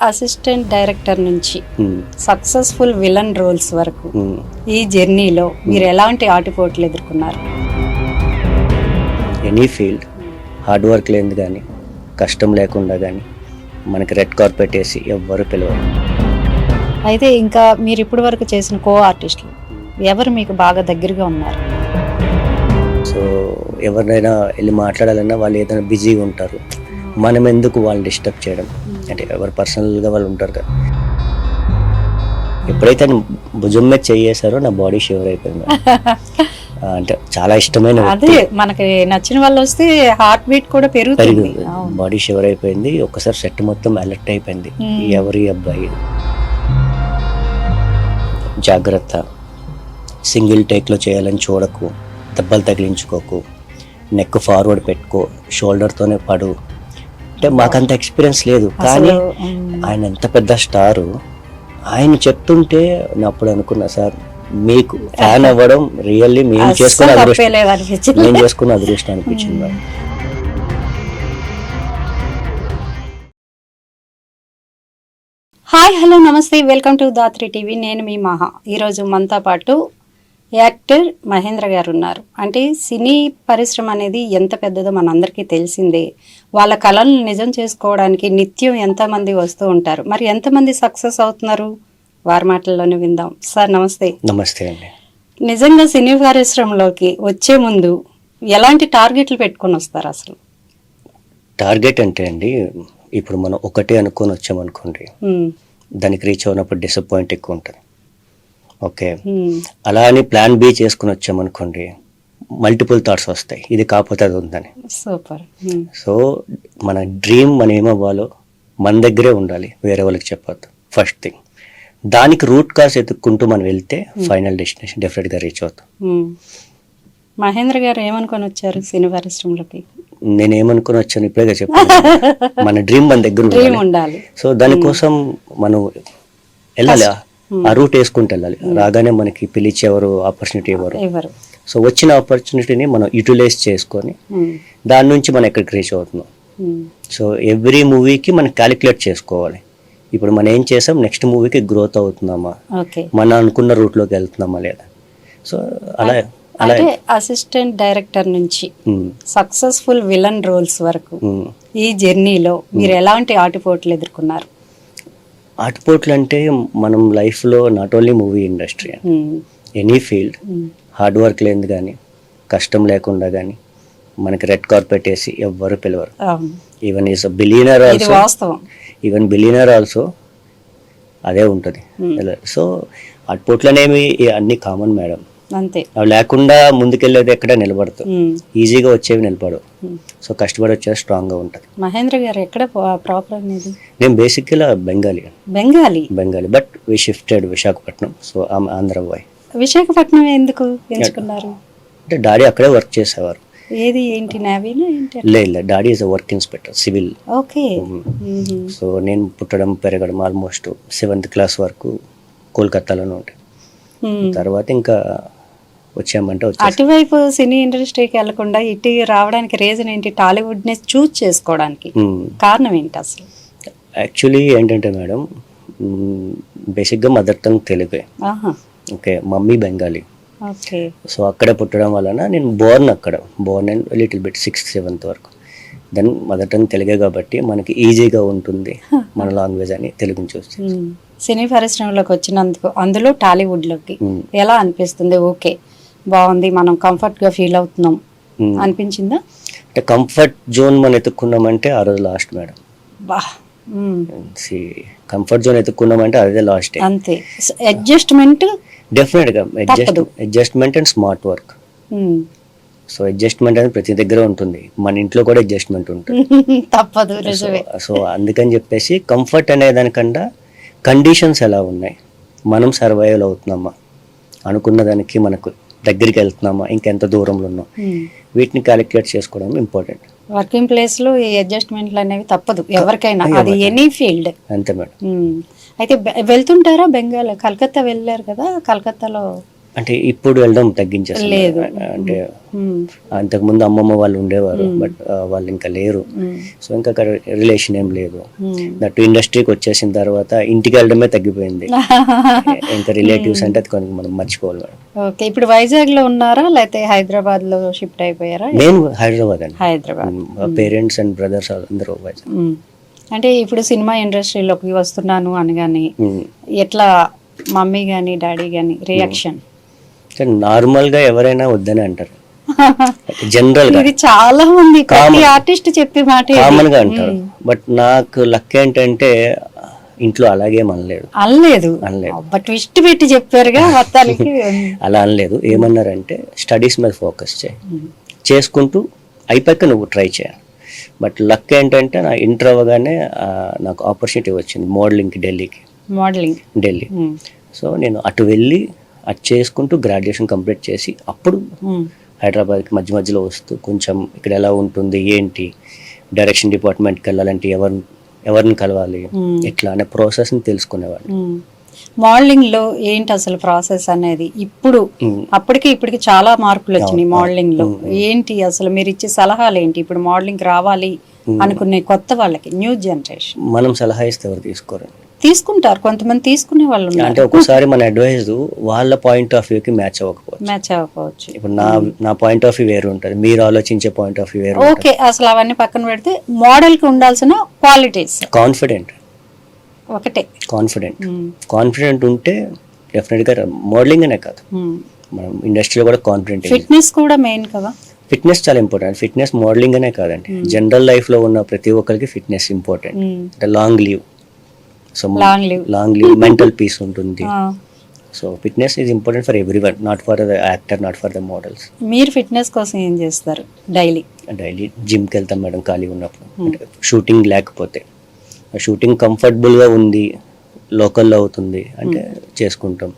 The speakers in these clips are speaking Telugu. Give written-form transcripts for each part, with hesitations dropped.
అసిస్టెంట్ డైరెక్టర్ నుంచి సక్సెస్ఫుల్ విలన్ రోల్స్ వరకు ఈ జర్నీలో మీరు ఎలాంటి ఆటుపోట్లు ఎదుర్కొన్నారు? ఎనీ ఫీల్డ్ హార్డ్ వర్క్ లేనిది కానీ కష్టం లేకుండా కానీ మనకి రెడ్ కార్పెట్ వేసి ఎవ్వరు పిలవరు. అయితే ఇంకా మీరు ఇప్పటి వరకు చేసిన కో ఆర్టిస్టులు ఎవరు మీకు బాగా దగ్గరగా ఉన్నారు? సో ఎవరినైనా వెళ్ళి మాట్లాడాలన్నా వాళ్ళు ఏదైనా బిజీగా ఉంటారు, మనం ఎందుకు వాళ్ళని డిస్టర్బ్ చేయడం, అంటే ఎవరు పర్సనల్గా వాళ్ళు ఉంటారు కదా. ఎప్పుడైతే భుజం మీద చేసారో నా బాడీ షివర్ అయిపోయింది. అంటే చాలా ఇష్టమైన అదే మనకి నచ్చిన వాళ్ళు వస్తే హార్ట్ బీట్ కూడా పెరుగుతుంది, బాడీ షివర్ అయిపోయింది. ఒక్కసారి సెట్ మొత్తం అలర్ట్ అయిపోయింది, ఎవరి అబ్బాయి జాగ్రత్త, సింగిల్ టేక్లో చేయాలని చూడకు, దెబ్బలు తగిలించుకోకు, నెక్ ఫార్వర్డ్ పెట్టుకో, షోల్డర్తోనే పడు. అంటే మాకంత ఎక్స్పీరియన్స్ లేదు, కానీ ఆయన ఎంత పెద్ద స్టారు, ఆయన చెప్తుంటే నేను అప్పుడు అనుకున్నా, సార్ మీకు ఫ్యాన్ అవ్వడం రియల్లీ మేము చేసుకున్న అదృష్టం అనిపించింది. హాయ్, హలో, నమస్తే, వెల్కమ్ టు దాత్రి టీవీ. నేను మీ మహా. ఈరోజు మనతో పాటు యాక్టర్ మహేంద్ర గారు ఉన్నారు. అంటే సినీ పరిశ్రమ అనేది ఎంత పెద్దదో మనందరికీ తెలిసిందే. వాళ్ళ కళలను నిజం చేసుకోవడానికి నిత్యం ఎంతమంది వస్తూ ఉంటారు. మరి ఎంతమంది సక్సెస్ అవుతున్నారు? వారి మాటల్లోనే విందాం. సార్ నమస్తే. నమస్తే అండి. నిజంగా సినీ పరిశ్రమలోకి వచ్చే ముందు ఎలాంటి టార్గెట్లు పెట్టుకొని వస్తారు అసలు? టార్గెట్ అంటే అండి, ఇప్పుడు మనం ఒకటే అనుకొని వచ్చామనుకోండి, దానికి రీచ్ అవునప్పుడు డిసప్పాయింట్ ఎక్కువ ఉంటుంది. ఓకే, అలా అని ప్లాన్ బి చేసుకుని వచ్చామనుకోండి, మల్టిపుల్ థాట్స్ వస్తాయి, ఇది కాకపోతే అది ఉందని. సూపర్. సో మన డ్రీమ్ మనం ఏమవ్వాలో మన దగ్గరే ఉండాలి, వేరే వాళ్ళకి చెప్పొద్దు. ఫస్ట్ థింగ్, దానికి రూట్ కాజ్ ఎత్తుక్కుంటూ మనం వెళ్తే ఫైనల్ డెస్టినేషన్ డెఫినెట్గా రీచ్ అవుతాం. మహేంద్ర గారు ఏమనుకొని వచ్చారు సినీ పరిశ్రమలోకి? నేను ఏమనుకుని వచ్చాను ఇప్పుడే చెప్పాను, మన డ్రీమ్ మన దగ్గర ఉండాలి. సో దానికోసం మనం వెళ్ళాలి, ఆ రూట్ వేసుకుంటూ వెళ్ళాలి. రాగానే మనకి పిలిచేవారు, ఆపర్చునిటీ ఎవరు. సో వచ్చిన ఆపర్చునిటీని మనం యూటిలైజ్ చేసుకొని దాని నుంచి మనం ఎక్కడికి రీచ్ అవుతున్నాం. సో ఎవ్రీ మూవీకి మనం క్యాలిక్యులేట్ చేసుకోవాలి. ఇప్పుడు మనం ఏం చేసాం, నెక్స్ట్ మూవీకి గ్రోత్ అవుతున్నామా, మనం అనుకున్న రూట్లోకి వెళ్తున్నామా లేదా. సో అలా అంటే అసిస్టెంట్ డైరెక్టర్ నుంచి సక్సెస్ఫుల్ విలన్ రోల్స్ వరకు ఈ జర్నీలో మీరు ఎలాంటి ఆటుపోట్లు ఎదుర్కొన్నారు? ఆటుపోట్లు అంటే మనం లైఫ్లో not only movie industry, any field hard work లేనిది కానీ కష్టం లేకుండా కానీ మనకి రెడ్ కార్పెట్ వేసి ఎవ్వరు పిలవరు. Even is billionaire also, even billionaire also అదే ఉంటుంది. సో ఆటుపోట్లు అనేవి అన్ని కామన్ మేడం, అంతే. అవి లేకుండా ముందుకెళ్ళేది ఎక్కడ నిలబడతావు, ఈజీగా వచ్చేవి నిలబడవు. సో కష్టపడి వచ్చేది స్ట్రాంగ్ గా ఉంటుంది. మహేంద్ర గారు ఎక్కడ ప్రాపర్ అనేది? నేను బేసిక్గా Bengali but we shifted Visakhapatnam. So Andhra boy. Visakhapatnam ఎందుకు ఎంచుకున్నారు? అంటే డాడీ అక్కడే వర్క్ చేసేవారు. ఏది ఏంటి, నేవీనా ఏంటి? లేదు, daddy is work inspector civil. Okay. So నేను పుట్టడం పెరగడం ఆల్మోస్ట్ 7th క్లాస్ వరకు కోల్కతాలోనే ఉంటాయి. తర్వాత ఇంకా వచ్చామంటే అటువైపు సినీ ఇండస్ట్రీకి వెళ్లకుండా ఇటు రావడానికి రీజన్ ఏంటి? టాలీవుడ్ ని చూస్ చేసుకోవడానికి కారణం ఏంటి అసలు? యాక్చువల్లీ ఏంటంటే మేడం, బేసిక్గా మదర్ టంగ్ తెలుగే. Okay, mummy Bengali. సో అక్కడే పుట్టడం వలన నేను Born and little bit 6th 7th వరకు. దెన్ మదర్ టంగ్ తెలుగే కాబట్టి మనకి ఈజీగా ఉంటుంది మన లాంగ్వేజ్ అని తెలుగుని చూస్తే. సినీ పరిశ్రమలోకి వచ్చినందుకు, అందులో టాలీవుడ్లోకి ఎలా అనిపిస్తుంది? ఓకే, బాగుంది, మనం కంఫర్ట్ గా ఫీల్ అవుతున్నాం అనిపించిందా? అంటే కంఫర్ట్ జోన్ మనం ఎత్తుక్కున్నామంటే ఆ రోజు లాస్ట్ మేడం. కంఫర్ట్ జోన్ ఎత్తుక్కున్నామంటే అదే లాస్ట్. అంతే. అడ్జస్ట్మెంట్ డెఫినెట్ గా, adjustment and smart work. So adjustment అనేది ప్రతి దగ్గర ఉంటుంది, మన ఇంట్లో కూడా అడ్జస్ట్మెంట్ ఉంటుంది, తప్పదు. సో అందుకని చెప్పేసి కంఫర్ట్ అనే దానికన్నా కండిషన్స్ ఎలా ఉన్నాయి, మనం సర్వైవల్ అవుతున్నామా, అనుకున్న దానికి మనకు దగ్గరికి వెళ్తున్నామా, ఇంకెంత దూరంలో ఉన్నాం, వీటిని క్యాలిక్యులేట్ చేసుకోవడం ఇంపార్టెంట్. వర్కింగ్ ప్లేస్ లో ఈ అడ్జస్ట్మెంట్లు అనేవి తప్పదు ఎవరికైనా, అది ఎనీ ఫీల్డ్. అంతే మేడం. అయితే వెళ్తుంటారా? కలకత్తా వెళ్ళారు కదా, కలకత్తాలో అంటే ఇప్పుడు వెళ్ళడం తగ్గించేస్తారు లేదు. అంటే అంతకుముందు అమ్మమ్మ వాళ్ళు ఉండేవారు, బట్ వాళ్ళు ఇంకా లేరు. సో ఇంకా అక్కడ రిలేషన్ ఏం లేదు. దట్ ఇండస్ట్రీకి వచ్చేసిన తర్వాత ఇంటికి వెళ్ళడమే తగ్గిపోయింది. ఇంకా రిలేటివ్స్ అంటే అది కొంచెం మనం మర్చిపోవాలి మేడం. ఓకే, ఇప్పుడు వైజాగ్ లో ఉన్నారా లేకపోతే హైదరాబాద్ లో షిఫ్ట్ అయిపోయారా? నేను హైదరాబాద్ అండి. హైదరాబాద్. పేరెంట్స్ అండ్ బ్రదర్స్ అందరూ వైజాగ్. అంటే ఇప్పుడు సినిమా ఇండస్ట్రీలోకి వస్తున్నాను అనగానే ఎట్లా మమ్మీ గానీ డాడీ గానీ రియాక్షన్? నార్మల్ గా ఎవరైనా వద్దని అంటారు, జనరల్ గా ఇది చాలా మంది ప్రతి ఆర్టిస్ట్ చెప్పే మాట కామన్ గా అంటారు. బట్ నాకు లక్ ఏంటంటే ఇంట్లో అలాగే అనలేదు. బట్ ట్విస్ట్ పెట్టి చెప్పారుగా మొత్తానికి. అలా అనలేదు. ఏమన్నారంటే స్టడీస్ మీద ఫోకస్ చేసుకుంటూ అయిపోయాక నువ్వు ట్రై చేయాలి. బట్ లక్ ఏంటంటే నా ఇంటర్ అవ్వగానే నాకు ఆపర్చునిటీ వచ్చింది మోడలింగ్కి, ఢిల్లీ. సో నేను అటు వెళ్ళి అది చేసుకుంటూ గ్రాడ్యుయేషన్ కంప్లీట్ చేసి అప్పుడు హైదరాబాద్కి మధ్యలో వస్తూ కొంచెం ఇక్కడ ఎలా ఉంటుంది ఏంటి, డైరెక్షన్ డిపార్ట్మెంట్కి వెళ్ళాలంటే ఎవరిని కలవాలి, ఎట్లా అనే ప్రాసెస్ని తెలుసుకునేవాడు. మోడలింగ్ లో ఏంటి అసలు ప్రాసెస్ అనేది? ఇప్పుడు అప్పటికి ఇప్పటికి చాలా మార్పులు వచ్చినాయి మోడలింగ్ లో. ఏంటి అసలు మీరు ఇచ్చే సలహాలు ఏంటి ఇప్పుడు మోడలింగ్ రావాలి అనుకునే కొత్త వాళ్ళకి, న్యూ జనరేషన్? మనం సలహా ఇస్తే ఎవరు తీసుకోరు, తీసుకుంటారు కొంతమంది, తీసుకునే వాళ్ళు అంటే ఒకసారి మన అడ్వైజ్ వాళ్ళ పాయింట్ ఆఫ్ వ్యూకి మ్యాచ్ అవ్వకపోవచ్చు. ఇప్పుడు నా పాయింట్ ఆఫ్ వ్యూ వేరు ఉంటుంది, మీరు ఆలోచించే పాయింట్ ఆఫ్ వ్యూ వేరు. ఓకే, అసలు అవన్నీ పక్కన పెడితే మోడల్ కి ఉండాల్సిన క్వాలిటీస్. కాన్ఫిడెంట్ ఉంటే డెఫినెట్ గా మోడలింగ్ అనే కాదు, మనం ఇండస్ట్రీలో కూడా కాన్ఫిడెంట్. ఫిట్నెస్ కూడా మెయిన్ కదా. ఫిట్నెస్ చాలా ఇంపార్టెంట్. ఫిట్నెస్ మోడలింగ్ అనే కాదండి, జనరల్ లైఫ్ లో ఉన్న ప్రతి ఒక్కరికి fitness important. Long leave, mental peace ఉంటుంది. So fitness is important for everyone, not for the actor, not for the models. మీరు ఫిట్నెస్ కోసం ఏం చేస్తారు? డైలీ జిమ్కి వెళ్తాం మేడం ఖాళీ ఉన్నప్పుడు. షూటింగ్ లేకపోతే, షూటింగ్ కంఫర్టబుల్గా ఉంది, లోకల్లో అవుతుంది అంటే చేసుకుంటాం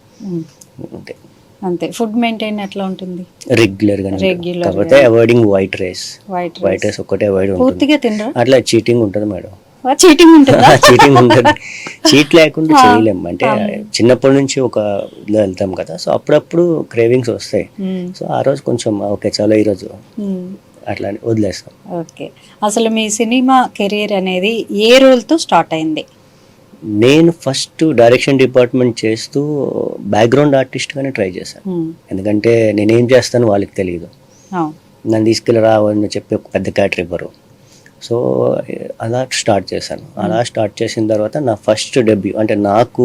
అంతే. ఫుడ్ మెయింటైన్ ఎట్లా ఉంటుంది? రెగ్యులర్ గా, కాకపోతే అవాయిడింగ్ వైట్ రైస్ ఒక్కటే అవాయిడ్ ఉంటుంది. అట్లా చీటింగ్ ఉంటుంది మేడం. చీటింగ్ ఉంటుంది. చీట్ లేకుండా చేయలేం. అంటే చిన్నప్పటి నుంచి ఒక ఇదిలో వెళ్తాం కదా, సో అప్పుడప్పుడు క్రేవింగ్స్ వస్తాయి. సో ఆ రోజు కొంచెం ఓకే చాలా ఈరోజు అట్లా వదిలేస్తాం. ఓకే, అసలు మీ సినిమా కెరీర్ అనేది ఏ రోల్తో స్టార్ట్ అయింది? నేను ఫస్ట్ డైరెక్షన్ డిపార్ట్మెంట్ చేస్తూ బ్యాక్గ్రౌండ్ ఆర్టిస్ట్గానే ట్రై చేశాను. ఎందుకంటే నేనేం చేస్తాను వాళ్ళకి తెలియదు, నన్ను తీసుకెళ్ళి రావని చెప్పి ఒక పెద్ద క్యారెక్టర్ ఇవ్వరు. సో అలా స్టార్ట్ చేశాను. అలా స్టార్ట్ చేసిన తర్వాత నా ఫస్ట్ డెబ్యూ అంటే నాకు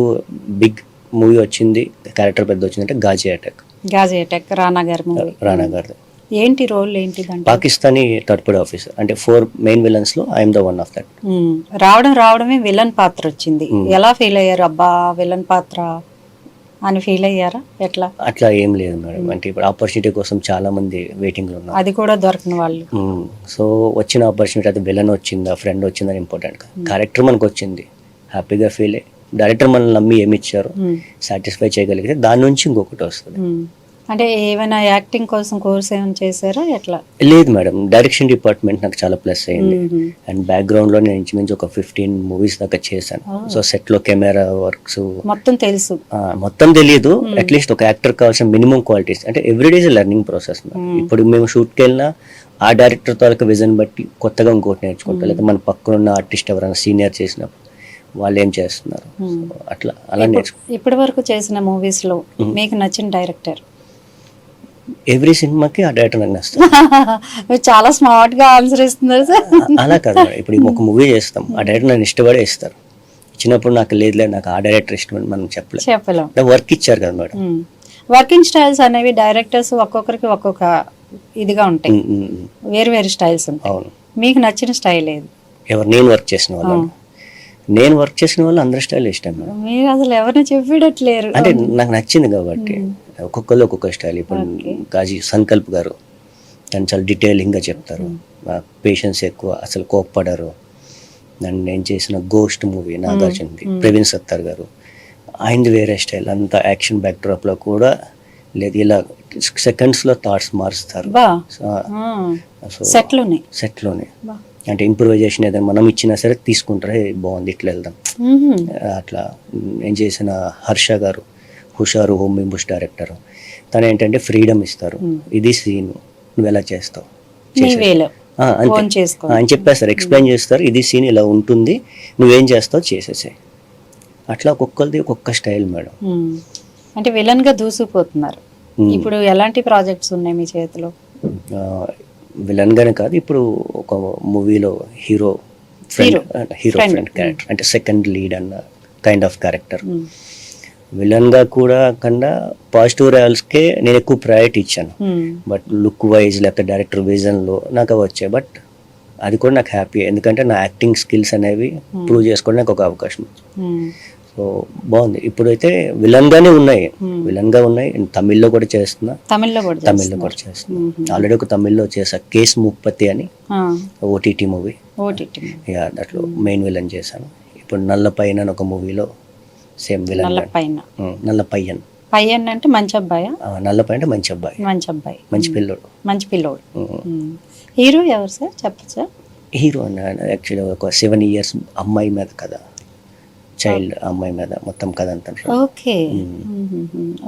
బిగ్ మూవీ వచ్చింది, క్యారెక్టర్ పెద్ద వచ్చిందంటే గాజీ అటాక్, రానా గారు. ఏంటి రోల్ ఏంటి? పాకిస్తానీ థర్డ్ పార్టీ ఆఫీసర్, అంటే 4 మెయిన్ విలన్స్ లో I'm the one of that. రావడమే విలన్ పాత్ర వచ్చింది. ఎలా ఫీల్ అయ్యారు? అబ్బా విలన్ పాత్ర అని ఫీల్ అయ్యారా? ఎట్లా? అట్లా ఏం లేదు మేడం. అంటే ఇప్పుడు ఆపర్చునిటీ కోసం చాలా మంది వెయిటింగ్ లో ఉన్నారు, అది కూడా దొరకని వాళ్ళు. సో వచ్చిన ఆపర్చునిటీ, అది విలన్ వచ్చిందా ఫ్రెండ్ వచ్చిందని ఇంపార్టెంట్. క్యారెక్టర్ మనకు వచ్చింది, హ్యాపీగా ఫీల్ అయ్యి డైరెక్టర్ మనల్ని నమ్మి ఏమి ఇచ్చారు సాటిస్ఫై చేయగలిగితే దాని నుంచి ఇంకొకటి వస్తుంది. అంటే ఏమైనా యాక్టింగ్ కోసం కోర్స్ ఏమైనా చేశారా ఎట్లా? లేదు మేడం, డైరెక్షన్ డిపార్ట్మెంట్ నాకు చాలా ప్లస్ అయింది. అండ్ బ్యాక్గ్రౌండ్ లో నేను ఇంచుమించు ఒక 15 మూవీస్ దాకా చేశాను. సో సెట్ లో కెమెరా వర్క్స్ మొత్తం తెలుసు. మొత్తం తెలియదు, అట్లీస్ట్ ఒక యాక్టర్ కావాల్సిన మినిమం క్వాలిటీస్. అంటే ఎవ్రీడే లెర్నింగ్ ప్రాసెస్. ఇప్పుడు మేము షూట్కి వెళ్ళినా ఆ డైరెక్టర్ తాలూకా విజన్ బట్టి కొత్తగా ఇంకోటి నేర్చుకుంటాం. లేదా మన పక్కన ఉన్న ఆర్టిస్ట్ ఎవరైనా సీనియర్ చేసినప్పుడు వాళ్ళు ఏం చేస్తున్నారు, అలా నేర్చుకుంటాం. ఇప్పటి వరకు చేసిన మూవీస్ లో మీకు నచ్చిన డైరెక్టర్? ఎవ్రీ సినిమాకి ఆ డైరెక్టర్ నాకు నచ్చుతుంది. చాలా స్మార్ట్ గా ఆన్సర్ ఇస్తున్నారు సార్. అలా కాదు మేడం, ఇప్పుడు ఒక మూవీ చేస్తాం, ఆ డైరెక్టర్ నన్ను ఇష్టపడే ఇస్తారు. ఇచ్చినప్పుడు నాకు లేదు నాకు ఆ డైరెక్టర్ ఇష్టం మనం చెప్పలేం. వర్క్ ఇచ్చారు కదా మేడం. వర్కింగ్ స్టైల్స్ అనేవి డైరెక్టర్స్ ఒక్కొక్కరికి ఒక్కొక్క ఇదిగా ఉంటాయి, వేరు స్టైల్స్ ఉంటాయి. అవును, మీకు నచ్చిన స్టైల్ ఏది? నేను వర్క్ చేసిన వాళ్ళు అందరి స్టైల్ ఇష్టం మేడం. మీరు అసలు ఎవరిని చెప్పేటట్లేరు. అంటే నాకు నచ్చింది కాబట్టి ఒక్కొక్కరు ఒక్కొక్క స్టైల్. ఇప్పుడు గాజీ సంకల్ప్ గారు తను చాలా డీటెయిలింగ్గా చెప్తారు, పేషెన్స్ ఎక్కువ, అసలు కోప్పడరు. నేను చేసిన గోస్ట్ మూవీ నాగార్జునది, ప్రవీణ్ సత్తార్ గారు, ఆయనది వేరే స్టైల్. అంతా యాక్షన్ బ్యాక్డ్రాప్లో కూడా లేదు, ఇలా సెకండ్స్లో థాట్స్ మారుస్తారు సెట్లోనే. అంటే ఇంప్రూవైజేషన్ ఏదైనా మనం ఇచ్చినా సరే తీసుకుంటారు, బాగుంది ఇట్లా వెళ్దాం అట్లా. నేను చేసిన హర్ష గారు హుషారు హోమ్ ఇంబుష్ డైరెక్టర్. తను ఏంటంటే ఫ్రీడమ్ ఇస్తారు, ఇది సీన్ నువ్వు ఎలా చేస్తావు మీ వేలో అంతే ఓన్ చేసుకో అని చెప్పేస్తారు, ఎక్స్ప్లెయిన్ చేస్తారు, ఇది సీన్ ఇలా ఉంటుంది నువ్వేం చేస్తావు చేసేసాయి. అట్లా ఒక్కొక్కరిది ఒక్కొక్క స్టైల్ మేడం. అంటే విలన్ గా దూసుకుపోతున్నారు. ఇప్పుడు ఎలాంటి ప్రాజెక్ట్స్ ఉన్నాయి మీ చేతిలో? విలన్ గానే కాదు, ఇప్పుడు ఒక మూవీలో హీరో ఫ్రెండ్ క్యారెక్టర్, అంటే సెకండ్ లీడ్ అన్న కైండ్ ఆఫ్ క్యారెక్టర్. విలన్ గా కూడా కన్నా పాజిటివ్ రోల్స్కే నేను ఎక్కువ ప్రయారిటీ ఇచ్చాను. బట్ లుక్ వైజ్ లేకపోతే డైరెక్టర్ విజన్లో నాకు అవి వచ్చాయి. బట్ అది కూడా నాకు హ్యాపీ, ఎందుకంటే నా యాక్టింగ్ స్కిల్స్ అనేవి ప్రూవ్ చేసుకోవడానికి ఒక అవకాశం. సో బాగుంది. ఇప్పుడైతే విలన్ గానే ఉన్నాయి, విలన్ గా ఉన్నాయి. తమిళ్లో కూడా చేస్తున్నా, తమిళ్లో కూడా చేస్తున్నా. ఆల్రెడీ ఒక తమిళ్లో చేసా, కేస్ ముప్పతి అని, ఓటీటీ మూవీ. దాంట్లో మెయిన్ విలన్ చేశాను. ఇప్పుడు నల్ల పైన ఒక మూవీలో సేమ్ విలన్. నల్ల పయ్యన్ అంటే మంచి అబ్బాయి, నల్లపై అంటే మంచి అబ్బాయి, మంచి పిల్లోడు. హీరో ఎవరు సార్ చెప్పచ్చా? హీరో అన్న యాక్చువల్లీ ఒక 7 years అమ్మాయి మీద కదా, చైల్డ్ అమ్మాయి మీద మొత్తం కథ అంతా. ఓకే,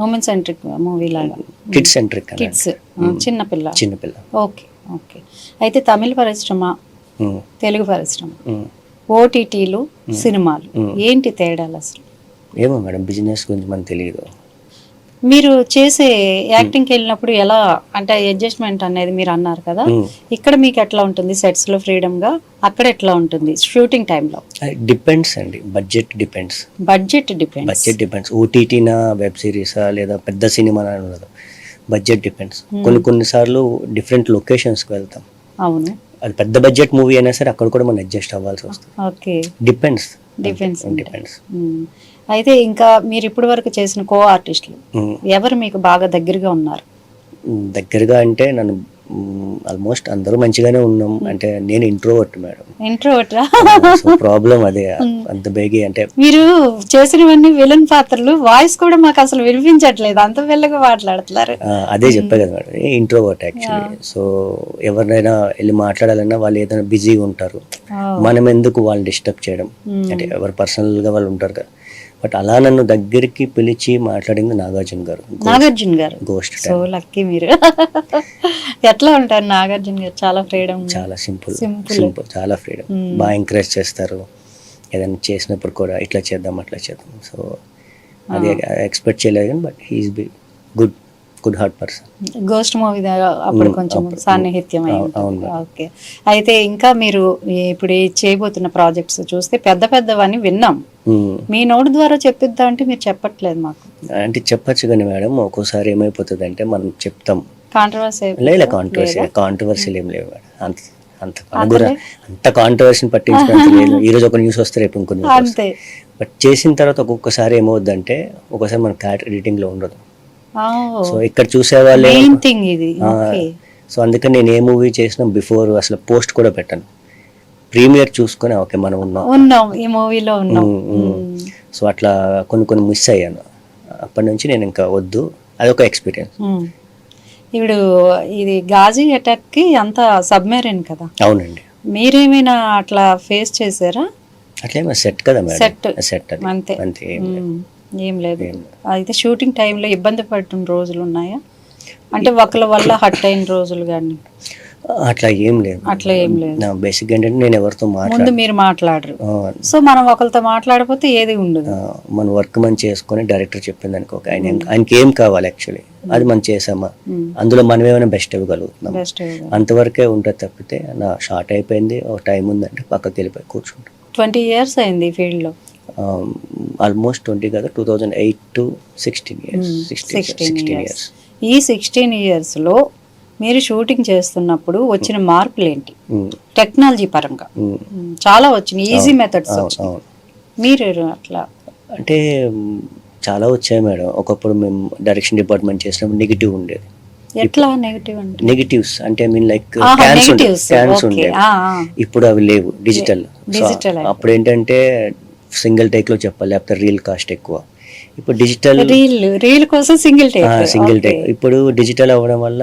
ఉమెన్ సెంట్రిక్ మూవీ లాగా, కిడ్స్ సెంట్రిక్, కిడ్స్, చిన్నపిల్ల. Okay okay. అయితే తమిళ పరిశ్రమ, తెలుగు పరిశ్రమ, ఓటీటీలు, సినిమాలు ఏంటి తేడాలు అసలు? ఏమో మేడం, బిజినెస్ గురించి మనకు తెలియదు. మీరు చేసే యాక్టింగ్కి వెళ్ళినప్పుడు ఎలా అంటే అడ్జస్ట్మెంట్ అనేది మీరు అన్నారు కదా, ఇక్కడ మీకు ఎట్లా ఉంటుంది సెట్స్ లో ఫ్రీడమ్ గా, అక్కడ ఎట్లా ఉంటుంది షూటింగ్ టైంలో? డిపెండ్స్ అండి, బడ్జెట్ డిపెండ్స్. ఓటీటీనా, వెబ్ సిరీసా, లేదా పెద్ద సినిమా ఉండదు, బడ్జెట్ డిపెండ్స్. కొన్ని సార్లు డిఫరెంట్ లొకేషన్స్కి వెళ్తాం. అవును, అది పెద్ద బడ్జెట్ మూవీ అయినా సరే అక్కడ కూడా మనం అడ్జస్ట్ అవ్వాల్సి వస్తుంది. Okay, depends. అయితే ఇంకా మీరు ఇప్పటి వరకు చేసిన కో ఆర్టిస్టులు ఎవరు మీకు బాగా దగ్గరగా ఉన్నారు? దగ్గరగా అంటే నన్ను ఆల్మోస్ట్ అందరూ మంచిగానే ఉన్నాం. అంటే నేను ఇంట్రోవర్ట్ మేడం. ఇంట్రోవర్ట్ ప్రాబ్లం అదే. అంత బేగి అంటే మీరు చేసినవన్నీ విలన్ పాత్రలు, వాయిస్ కూడా మాకు అసలు వినిపించట్లేదు, అంత మెల్లగా మాట్లాడుతున్నారు. అదే చెప్పా కదా మేడం, ఇంట్రోవర్ట్ యాక్చువల్లీ. సో ఎవరినైనా వెళ్ళి మాట్లాడాలన్నా వాళ్ళు ఏదైనా బిజీగా ఉంటారు, మనం ఎందుకు వాళ్ళని డిస్టర్బ్ చేయడం, అంటే ఎవరు పర్సనల్ గా వాళ్ళు ఉంటారు కదా. బట్ అలా నన్ను దగ్గరికి పిలిచి మాట్లాడింది నాగార్జున గారు, గోస్ట్. సో లక్కీ మీరు. ఎట్లా ఉంటారు నాగార్జున గారు? చాలా ఫ్రీడమ్, చాలా సింపుల్, చాలా ఫ్రీడమ్. బాగా ఎంకరేజ్ చేస్తారు, ఏదైనా చేసినప్పుడు కూడా ఇట్లా చేద్దాం అట్లా చేద్దాం. సో అది ఎక్స్పెక్ట్ చేయలేదు కానీ, but he's good heart person. Ghost movie అప్పుడు కొంచెం సాన్నిహిత్యం అయింది. ఓకే. అయితే ఇంకా మీరు ఇప్పుడు చేయబోతున్న ప్రాజెక్ట్స్ చూస్తే పెద్దవని విన్నాం, మీ నోటి ద్వారా చెప్పిద్దాం అంటే మీరు చెప్పట్లేదు మాకు. అంటే చెప్పచ్చు కానీ మేడం, ఒక్కోసారి ఏమైపోతుంది అంటే మనం చెప్తాం, కాంట్రవర్సీలు ఏం లేవు మేడం. అంత కాంట్రవర్సీని పట్టించుకోవడం. ఈ రోజు ఒక న్యూస్ వస్తే రేపు ఇంకో న్యూస్ వస్తే. బట్ చేసిన తర్వాత ఒక్కొక్కసారి ఏమవుద్దంటే, ఒకసారి మన క్యారెక్టర్ ఎడిటింగ్ లో ఉండదు. సో ఇక్కడ చూసేవాళ్ళు, సో అందుకని నేను ఏ మూవీ చేసినా బిఫోర్ అసలు పోస్ట్ కూడా పెట్టాను, ప్రీమియర్ చూసుకొని ఓకే మనం ఉన్నాం ఈ మూవీలో ఉన్నాం. సో అట్లా కొన్ని మిస్ అయ్యాను. అప్పటి నుంచి నేను ఇంకా వద్దు, అదొక ఎక్స్పీరియన్స్. ఇప్పుడు ఇది గాజీ అటాక్ కి అంత సబ్మెరైన్ కదా? అవునండి. మీరేమైనా అట్లా ఫేస్ చేశారా? అట్లా సెట్ కదా మేడం, సెట్ అంతే, ఏం లేదు. అయితే షూటింగ్ టైంలో ఇబ్బంది పడిన రోజులు ఉన్నాయా? అంటే ఒకళ్ళ వల్ల హట్ అయిన రోజులు కానీ? అట్లా ఏం లేదు. నా బేసిక్ ఏంటంటే నేను ఎవరితో ముందు మీరు మాట్లాడరు, సో మనం ఒకరితో మాట్లాడకపోతే ఏది ఉండదు. మన వర్క్ మనం చేసుకొని డైరెక్టర్ చెప్పింది అనుకో, ఆయనకి ఏం కావాలి యాక్చువల్లీ అది మనం చేసామా, అందులో మనం ఏమైనా బెస్ట్ ఇవ్వగలుగుతున్నాం, అంతవరకే ఉంటుంది. తప్పితే నా షార్ట్ అయిపోయింది, ఒక టైం ఉందంటే పక్కకి వెళ్ళిపోయి కూర్చుంటాం. 20 years అయింది ఈ ఫీల్డ్ లో? ఆల్మోస్ట్ 20 కదా, 2008 to 16 years. ఈ 16 years లో మీరు షూటింగ్ చేస్తున్నప్పుడు వచ్చిన మార్పులు ఏంటి? టెక్నాలజీ పరంగా చాలా వచ్చినాయి, ఈజీ మెథడ్స్ వచ్చినాయి. మీరు అట్లా అంటే చాలా వచ్చాయి మేడం. ఒకప్పుడు మేము డైరెక్షన్ డిపార్ట్మెంట్ చేసినప్పుడు నెగిటివ్ ఉండేది. ఎట్లా నెగిటివ్ అంటే? నెగిటివ్స్ అంటే ఐ మీన్ లైక్ క్యాన్స్ ఉండేవి, ఇప్పుడు అవి లేవు, డిజిటల్. అప్పుడు ఏంటంటే సింగిల్ టేక్ లో చెప్పాలి, లేకపోతే రీల్ కాస్ట్ ఎక్కువ. ఇప్పుడు డిజిటల్, రీల్ కోసం సింగిల్ టేక్. ఇప్పుడు డిజిటల్ అవ్వడం వల్ల